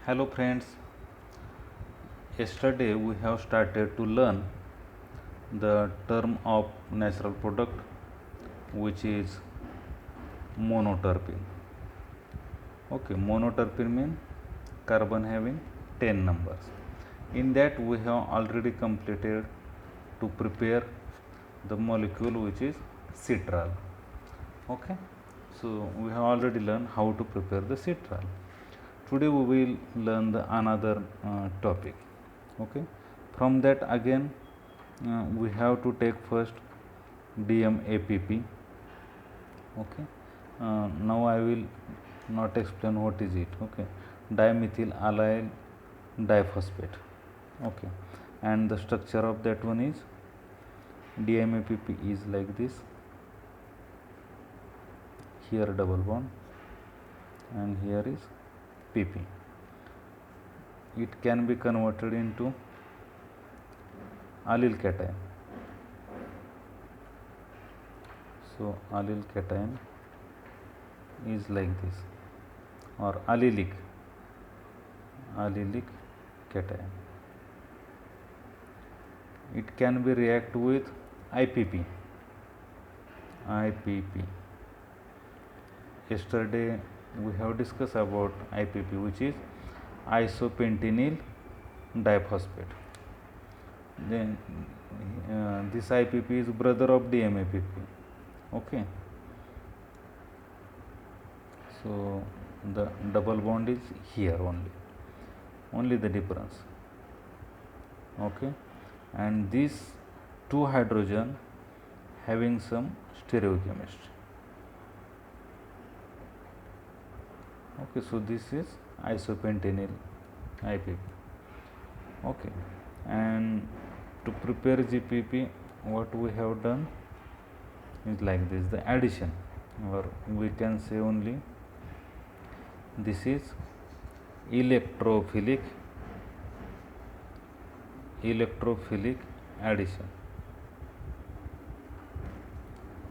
Hello friends, yesterday we have started to learn the term of natural product which is monoterpene. Okay, monoterpene means carbon having 10 numbers. In that we have already completed to prepare the molecule which is citral. Okay, so we have already learned how to prepare the citral. Today we will learn the another topic. Okay, from that again we have to take first DMAPP. Okay, now I will not explain what is it. Okay, dimethyl allyl diphosphate. Okay, and the structure of that one is DMAPP is like this. Here double bond and here is PP. It can be converted into allyl cation. So allyl cation is like this, or allylic cation. It can be react with IPP. Yesterday we have discussed about IPP, which is isopentenyl diphosphate. Then this IPP is brother of DMAPP. Okay, so the double bond is here only the difference. Okay, and these two hydrogen having some stereochemistry. Okay, so this is isopentenyl IPP. Okay, and to prepare GPP, what we have done is like this: the addition, or we can say only this is electrophilic addition.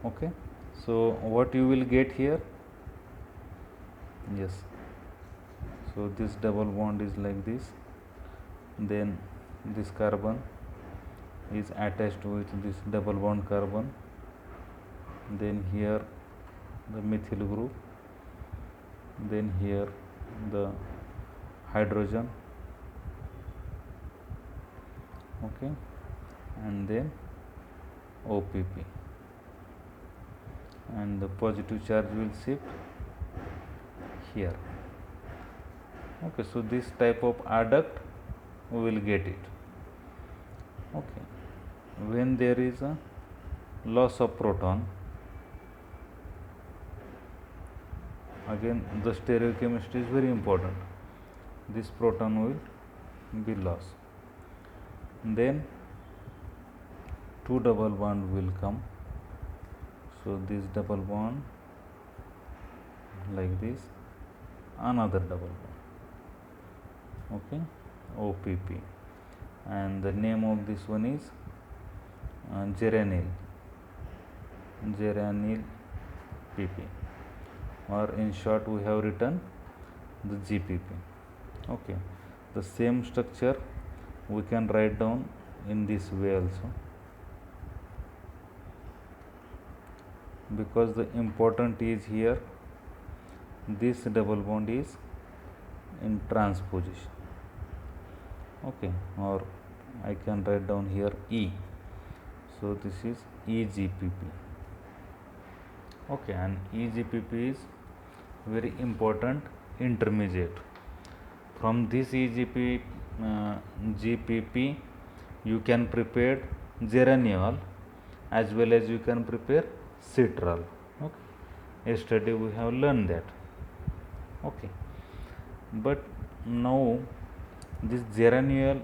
Okay, so what you will get here? Yes, so this double bond is like this, then this carbon is attached with this double bond carbon, then here the methyl group, then here the hydrogen. Okay, and then OPP, and the positive charge will shift here. Okay, so this type of adduct we will get it. Okay, when there is a loss of proton, again the stereochemistry is very important. This proton will be lost, then two double bond will come. So this double bond like this, another double bond. Okay, OPP, and the name of this one is geranyl PP, or in short we have written the GPP. Okay, the same structure we can write down in this way also, because the important is here this double bond is in transposition. Okay, or I can write down here E, so this is EGPP. Okay, and EGPP is very important intermediate. From this GPP you can prepare geraniol as well as you can prepare citral. Okay, yesterday we have learned that. Okay, but now this geraniol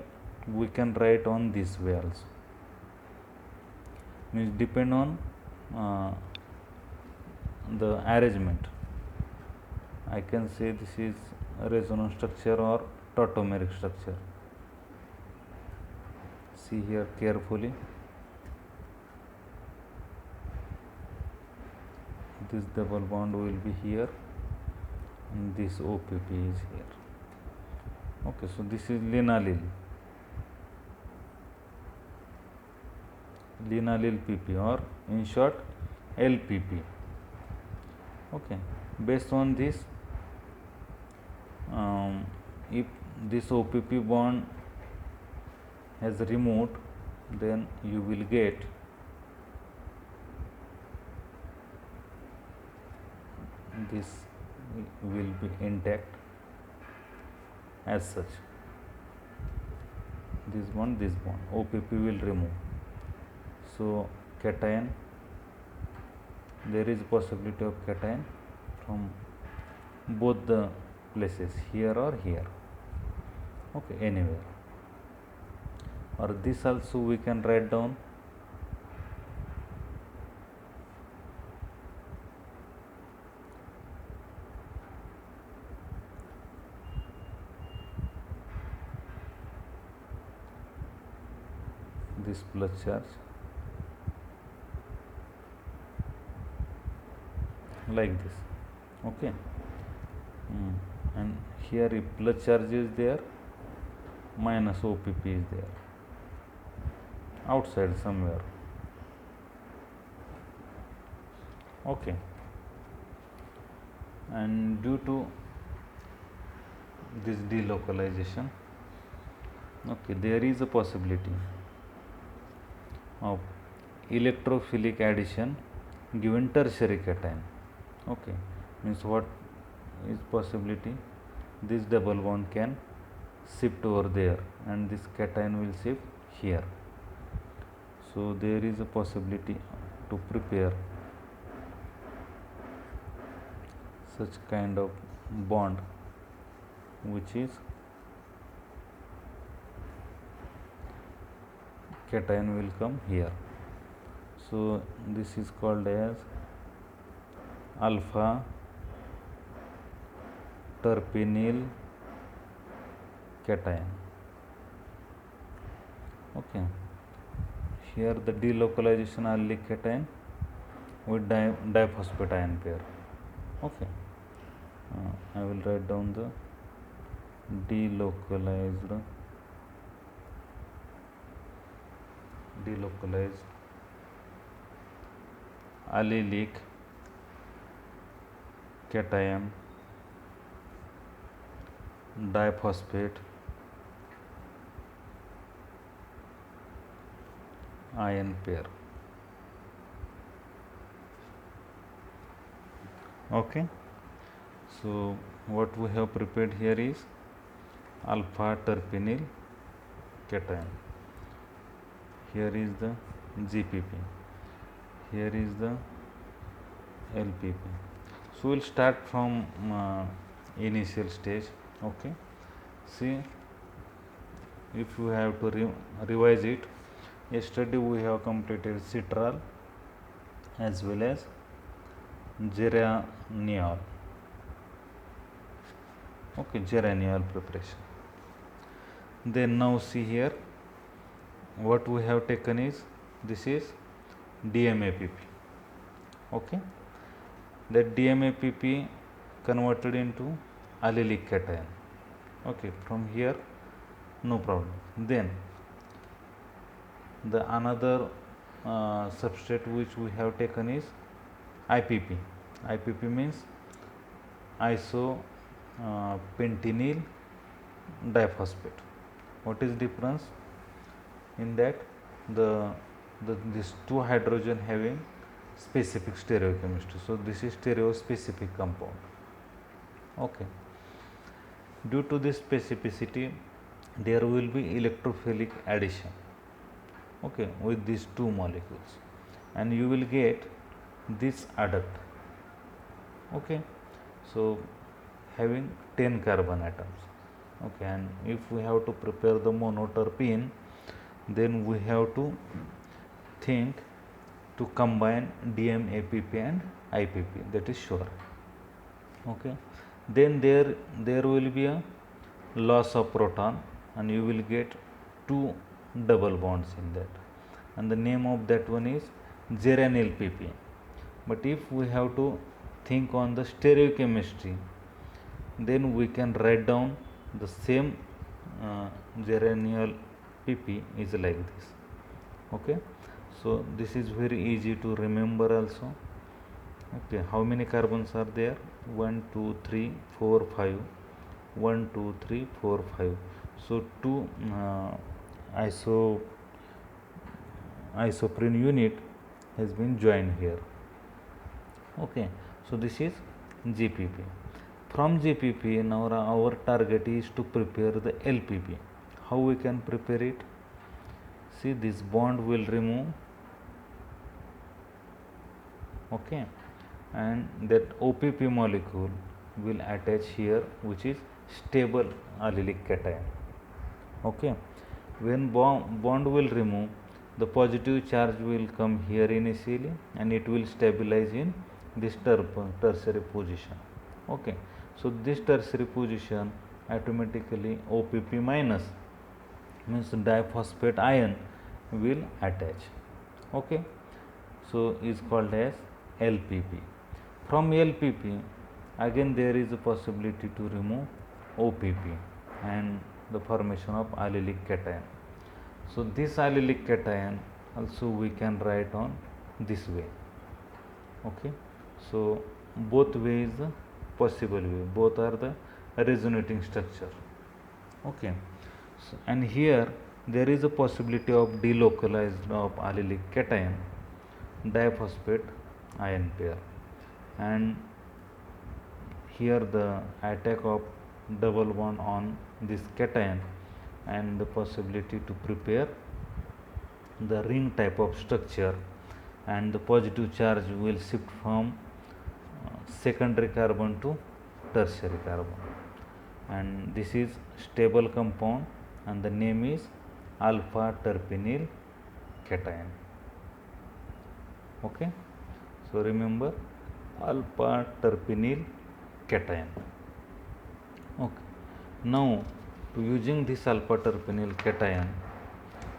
we can write on this way also, means depend on the arrangement. I can say this is a resonance structure or tautomeric structure. See here carefully, this double bond will be here and this OPP is here. Okay, so this is linallyl PP, or in short LPP. Okay, based on this, if this OPP bond has removed, then you will get this will be intact as such. This bond OPP will remove. So cation, there is possibility of cation from both the places, here or here. Okay, anywhere. Or this also we can write down this plus charge like this. Okay, and here if plus charge is there, minus OPP is there outside somewhere. Okay, and due to this delocalization, okay, there is a possibility of electrophilic addition given tertiary cation. Okay, means what is possibility? This double bond can shift over there and this cation will shift here. So there is a possibility to prepare such kind of bond, which is cation will come here. So this is called as alpha terpinyl cation. Okay, here the delocalization allylic cation with diphosphate ion pair. Okay, I will write down the delocalized allylic cation diphosphate ion pair. Okay, so what we have prepared here is alpha terpinyl cation. Here is the GPP, here is the LPP. So we'll start from initial stage. Okay, see, if you have to revise it, yesterday we have completed citral as well as geraniol. Okay, geraniol preparation. Then now see here, what we have taken is, this is DMAPP. Okay, that DMAPP converted into allylic cation. Okay, from here no problem. Then the another substrate which we have taken is IPP. IPP means isopentenyl diphosphate. What is difference in that? These two hydrogen having specific stereochemistry, so this is stereospecific compound. Okay, due to this specificity, there will be electrophilic addition, okay, with these two molecules, and you will get this adduct. Okay, so having 10 carbon atoms. Okay, and if we have to prepare the monoterpene, then we have to think to combine DMAPP and IPP, that is sure. Okay, then there will be a loss of proton and you will get two double bonds in that, and the name of that one is geranyl PP. But if we have to think on the stereochemistry, then we can write down the same geranyl pp is like this. Okay, so this is very easy to remember also. Okay, how many carbons are there? 1 2 3 4 5. 1 2 3 4 5. So two isoprene unit has been joined here. Okay, so this is GPP. From GPP, now our target is to prepare the LPP. How we can prepare it? See, this bond will remove, okay, and that OPP molecule will attach here, which is stable allylic cation. Okay, when bond will remove, the positive charge will come here initially and it will stabilize in this tertiary position. Okay, so this tertiary position automatically OPP minus means diphosphate ion will attach. Okay, so is called as LPP. From LPP again there is a possibility to remove OPP and the formation of allylic cation. So this allylic cation also we can write on this way. Okay, so both ways possible way, both are the resonating structure. Okay, so, and here there is a possibility of delocalized of allylic cation diphosphate ion pair, and here the attack of double bond on this cation and the possibility to prepare the ring type of structure, and the positive charge will shift from secondary carbon to tertiary carbon, and this is stable compound and the name is alpha terpinyl cation. Okay, so remember alpha terpinyl cation. Okay, now to using this alpha terpinyl cation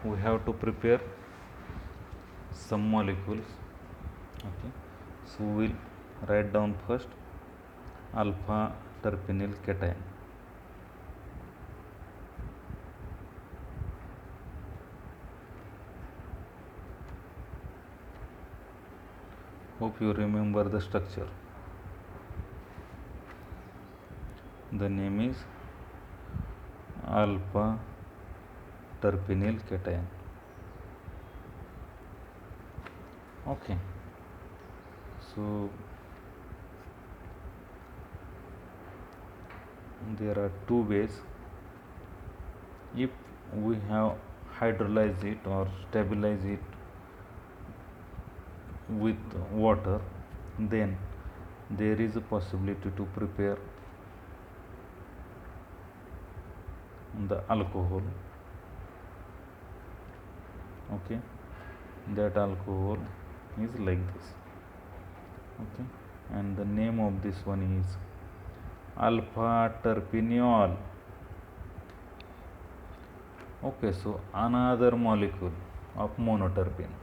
we have to prepare some molecules. Okay, so we will write down first alpha terpinyl cation. Hope you remember the structure. The name is alpha terpinyl cation. Okay, so there are two ways. If we have hydrolyzed it or stabilize it with water, then there is a possibility to prepare the alcohol. Okay, that alcohol is like this. Okay, and the name of this one is alpha terpineol. Okay, so another molecule of monoterpene,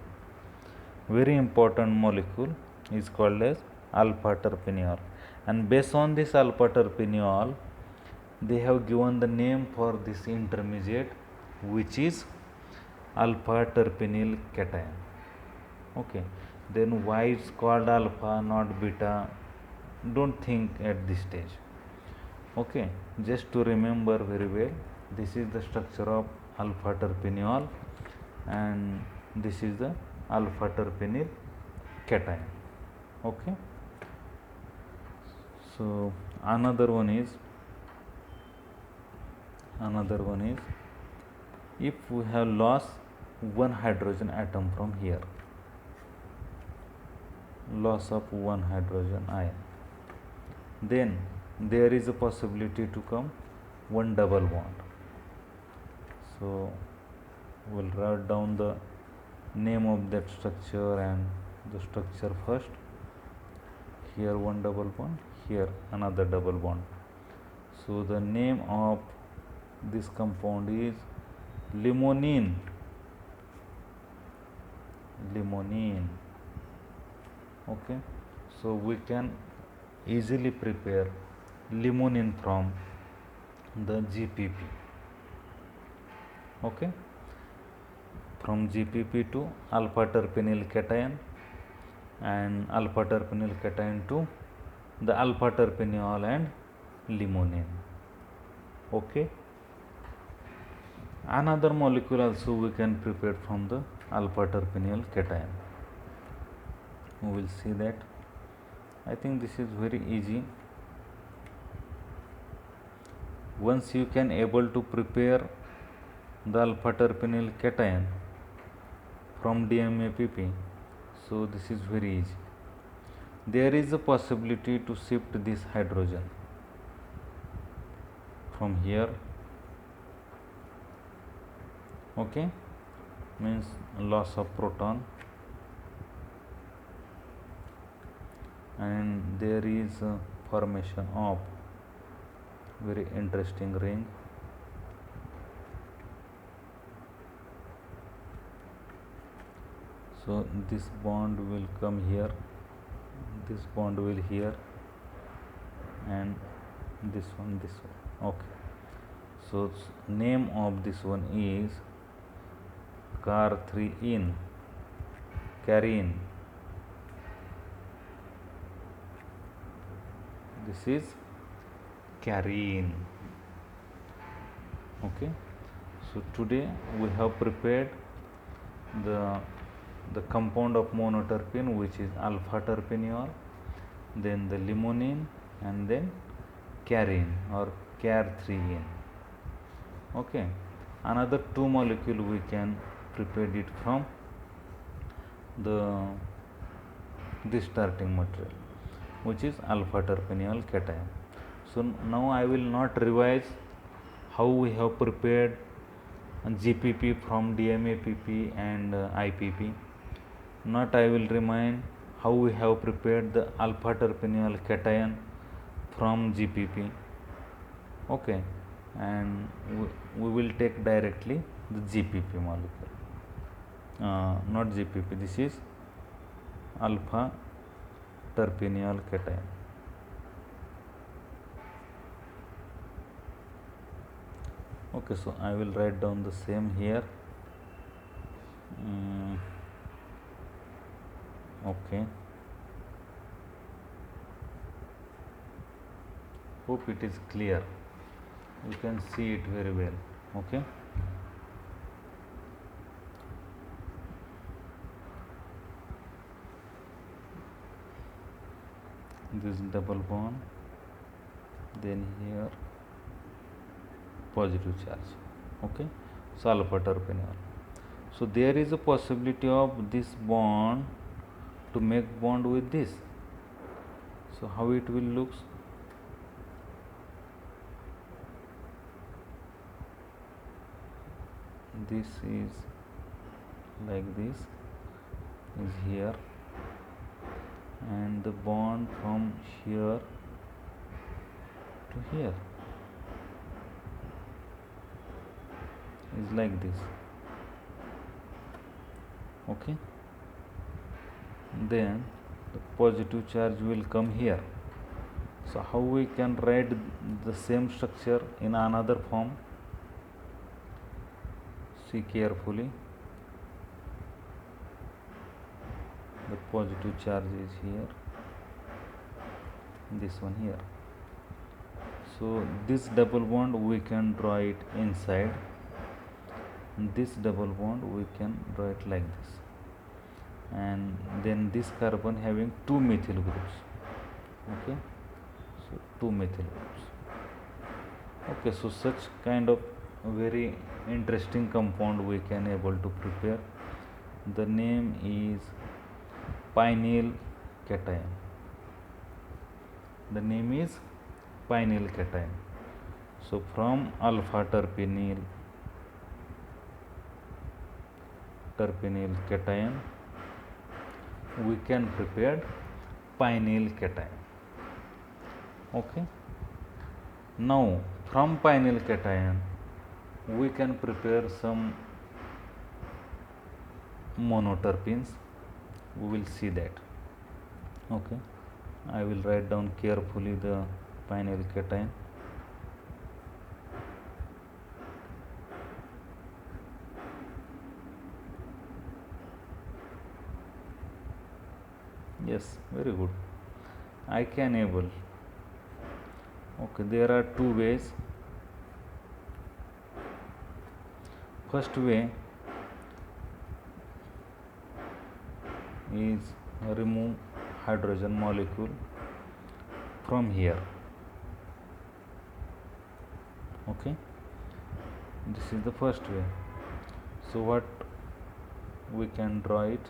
very important molecule, is called as alpha terpineol, and based on this alpha terpineol they have given the name for this intermediate, which is alpha terpinyl cation. Okay, then why it's called alpha not beta, don't think at this stage. Okay, just to remember very well, this is the structure of alpha terpineol and this is the alpha terpinyl cation. Okay, so another one is if we have lost one hydrogen atom from here, loss of one hydrogen ion, then there is a possibility to come one double bond. So we'll write down the name of that structure and the structure first. Here one double bond, here another double bond. So the name of this compound is limonene. Okay, so we can easily prepare limonene from the GPP. Okay, from GPP to alpha terpinyl cation and alpha terpinyl cation to the alpha terpineol and limonene. Okay, another molecule also we can prepare from the alpha terpineol cation. We will see that. I think this is very easy. Once you can able to prepare the alpha terpinyl cation from DMAPP, so this is very easy. There is a possibility to shift this hydrogen from here. Okay, means loss of proton, and there is a formation of very interesting ring. So this bond will come here, this bond will here, and this one. Okay, so name of this one is car3ene, carine. This is carine. Okay, so today we have prepared the compound of monoterpene, which is alpha terpineol, then the limonene, and then carine or car3ene. Okay, another two molecule we can prepare it from this starting material, which is alpha terpineol cation. So now I will not revise how we have prepared GPP from DMAPP and IPP. Not I will remind how we have prepared the alpha terpineol cation from GPP. Okay, and we will take directly the GPP molecule. Not GPP, this is alpha terpineol cation. Okay, so I will write down the same here. Okay, hope it is clear. You can see it very well. Okay, this double bond, then here positive charge. Okay, so alpha terpineol. So there is a possibility of this bond to make bond with this. So how it will looks? This is like this, is here, and the bond from here to here is like this. Okay, then the positive charge will come here. So how we can write the same structure in another form? See carefully. The positive charge is here, this one here. So this double bond we can draw it inside, and this double bond we can draw it like this, and then this carbon having two methyl groups. Okay, so two methyl groups. Okay, so such kind of very interesting compound we can able to prepare. The name is pineal cation. The name is pineal cation. So from alpha terpineol cation we can prepare pineal cation. Okay, now from pineal cation we can prepare some monoterpenes. We will see that. Okay, I will write down carefully the pineal cation. Yes, very good. I can able. Okay, there are two ways. First way is remove hydrogen molecule from here. Okay, this is the first way. So what we can draw it,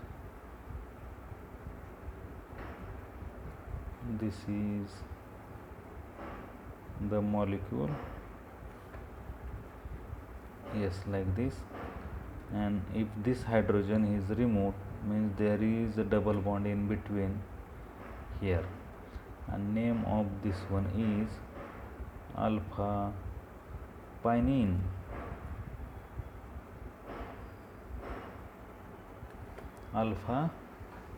this is the molecule, yes, like this, and if this hydrogen is removed means there is a double bond in between here, and name of this one is alpha pinene. Alpha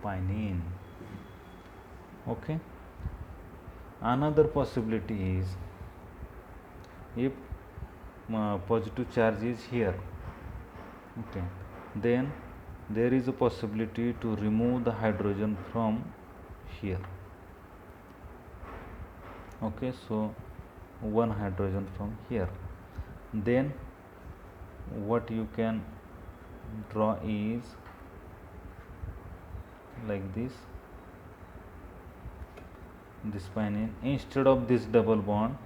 pinene. Okay, another possibility is if positive charge is here, okay, then there is a possibility to remove the hydrogen from here. Okay, so one hydrogen from here, then what you can draw is like this pinene. Instead of this double bond,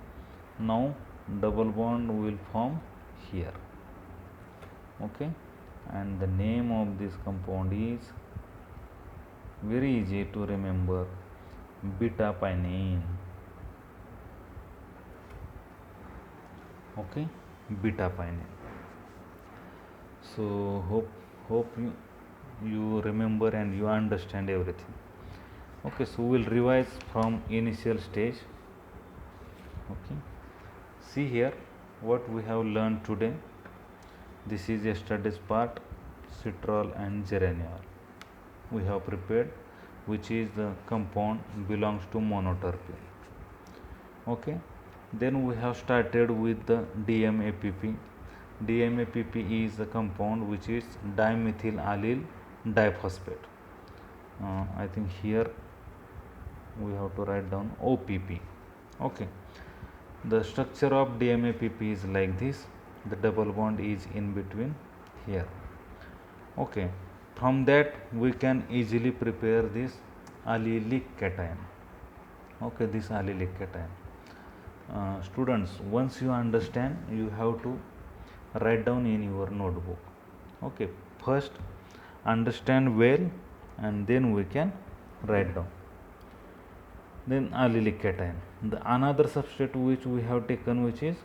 now double bond will form here. Okay, and the name of this compound is very easy to remember, beta pinene. Okay, beta pinene. So hope you remember and you understand everything. Okay, so we will revise from initial stage. Okay, see here what we have learned today. This is yesterday's part, citral and geraniol we have prepared, which is the compound belongs to monoterpene. Okay, then we have started with the DMAPP. DMAPP is the compound which is dimethyl allyl diphosphate. I think here we have to write down OPP. Okay, the structure of DMAPP is like this. The double bond is in between here. Okay, from that we can easily prepare this allylic cation. Okay, this allylic cation. Students, once you understand, you have to write down in your notebook. Okay, first understand well and then we can write down. Then allylic cation, the another substrate which we have taken, which is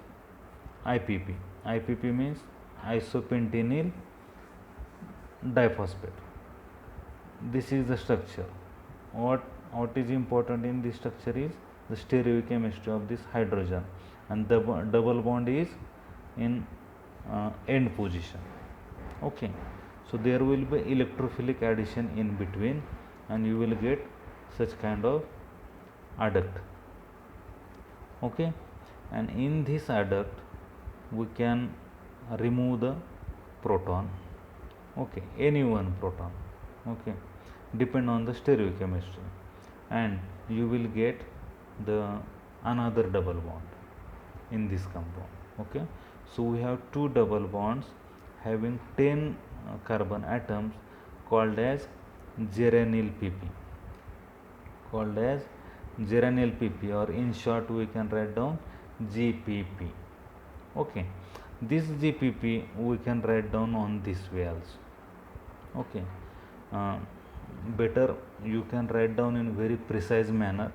IPP. IPP means isopentenyl diphosphate. This is the structure. What is important in this structure is the stereochemistry of this hydrogen, and the double bond is in end position. Okay, so there will be electrophilic addition in between and you will get such kind of adduct. Okay, and in this adduct we can remove the proton. Okay, any one proton. Okay, depend on the stereochemistry, and you will get the another double bond in this compound. Okay, so we have two double bonds having 10 carbon atoms called as geranyl pp, or in short we can write down GPP. Okay, this GPP we can write down on this way also. Okay, better you can write down in very precise manner.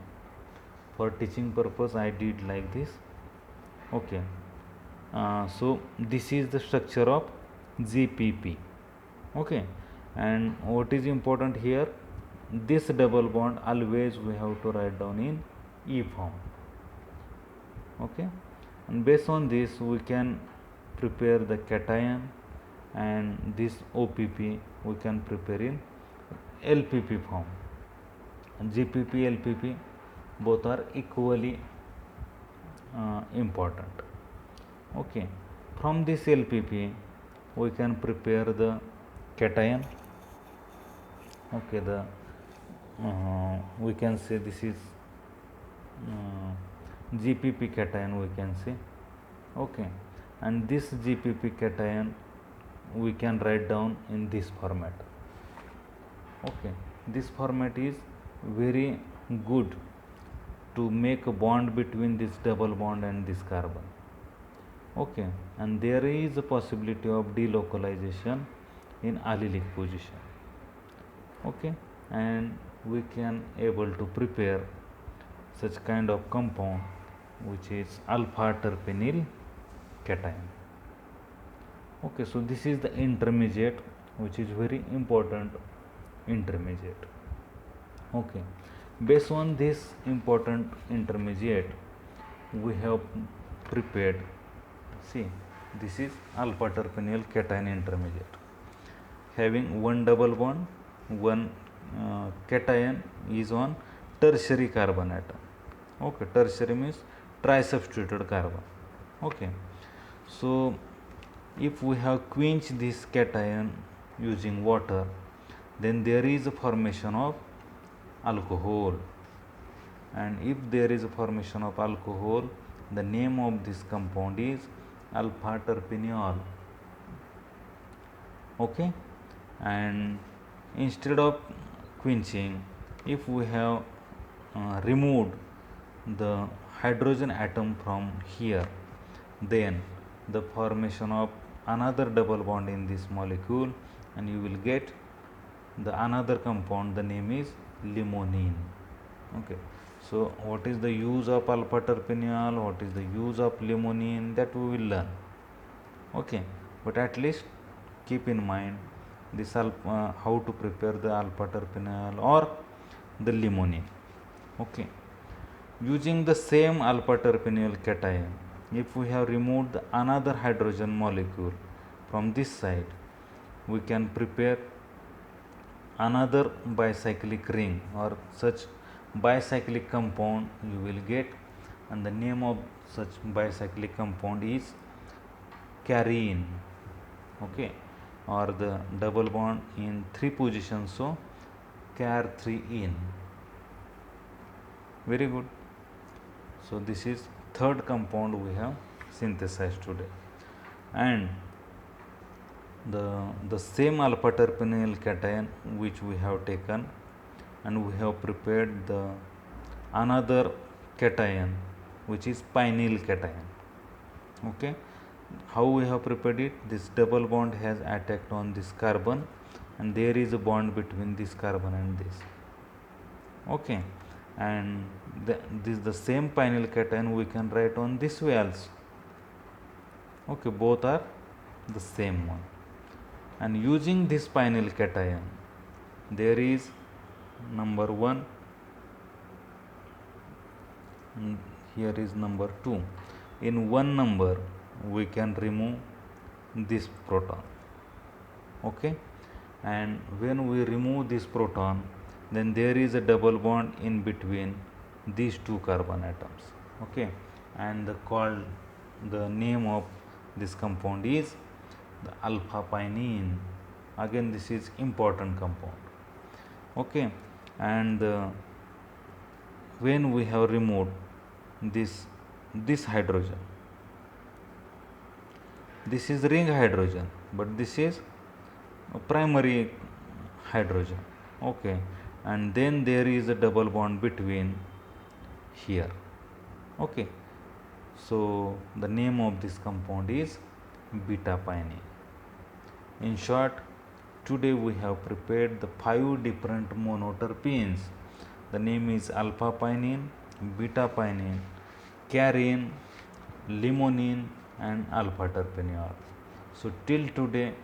For teaching purpose I did like this. Okay, so this is the structure of GPP. Okay, and what is important here, this double bond always we have to write down in E form. Okay, and based on this we can prepare the cation, and this OPP we can prepare in LPP form. GPP, LPP both are equally important. Okay, from this LPP we can prepare the cation. Okay, the we can say this is GPP cation, we can say. Okay, and this GPP cation we can write down in this format. Okay, this format is very good to make a bond between this double bond and this carbon. Okay, and there is a possibility of delocalization in allylic position. Okay, and we can able to prepare such kind of compound which is alpha terpenyl cation. Okay, so this is the intermediate which is very important intermediate. Okay, based on this important intermediate we have prepared, see, this is alpha terpenyl cation intermediate having one double bond, one cation is on tertiary carbon atom. Okay, tertiary means trisubstituted carbon. Okay, so if we have quenched this cation using water, then there is a formation of alcohol, and if there is a formation of alcohol, the name of this compound is alpha terpineol. Okay, and instead of quenching, if we have removed the hydrogen atom from here, then the formation of another double bond in this molecule, and you will get the another compound, the name is limonene. Okay, so what is the use of alpha terpineol, what is the use of limonene, that we will learn. Okay, but at least keep in mind this how to prepare the alpha terpineol or the limonene. Okay, using the same alpha terpineol cation, if we have removed another hydrogen molecule from this side, we can prepare another bicyclic ring or such bicyclic compound you will get, and the name of such bicyclic compound is carene. Okay, or the double bond in 3 positions, so car3ene. Very good. So this is third compound we have synthesized today, and the same alpha terpineol cation which we have taken, and we have prepared the another cation which is pinyl cation. Okay, how we have prepared it? This double bond has attacked on this carbon, and there is a bond between this carbon and this. Okay, and this the same pinyl cation we can write on this way also. Okay, both are the same one, and using this pinyl cation, there is number 1, and here is number 2. In one number we can remove this proton. Okay, and when we remove this proton, then there is a double bond in between these two carbon atoms. Okay, and the name of this compound is the alpha pinene. Again, this is important compound. Okay, and when we have removed this hydrogen, this is ring hydrogen, but this is a primary hydrogen. Okay, and then there is a double bond between here. Okay, so the name of this compound is beta pinene. In short, today we have prepared the 5 different monoterpenes. The name is alpha pinene, beta pinene, carene, limonene, and alpha terpineol. So till today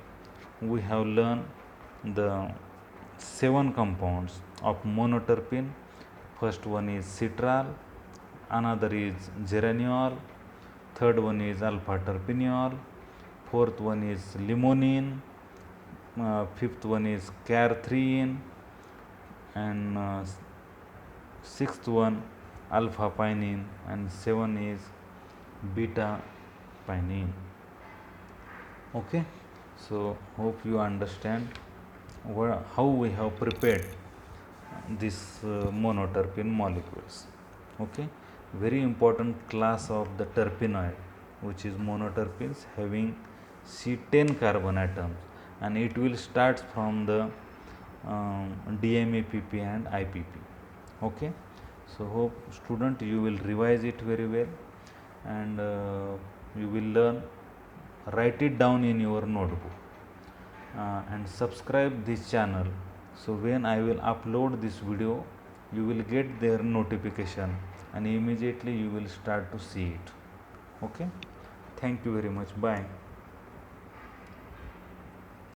we have learned the 7 compounds of monoterpene. First one is citral, another is geraniol, third one is alpha terpineol, fourth one is limonene, fifth one is car3ene, and sixth one alpha pinene, and 7 is beta pinene. Okay, so hope you understand how we have prepared this monoterpene molecules. Okay, very important class of the terpenoid, which is monoterpenes having C10 carbon atoms, and it will start from the DMA, PP and IPP. Okay, so hope student you will revise it very well, and you will learn, write it down in your notebook, and subscribe this channel, so when I will upload this video you will get their notification and immediately you will start to see it. Okay, thank you very much. Bye.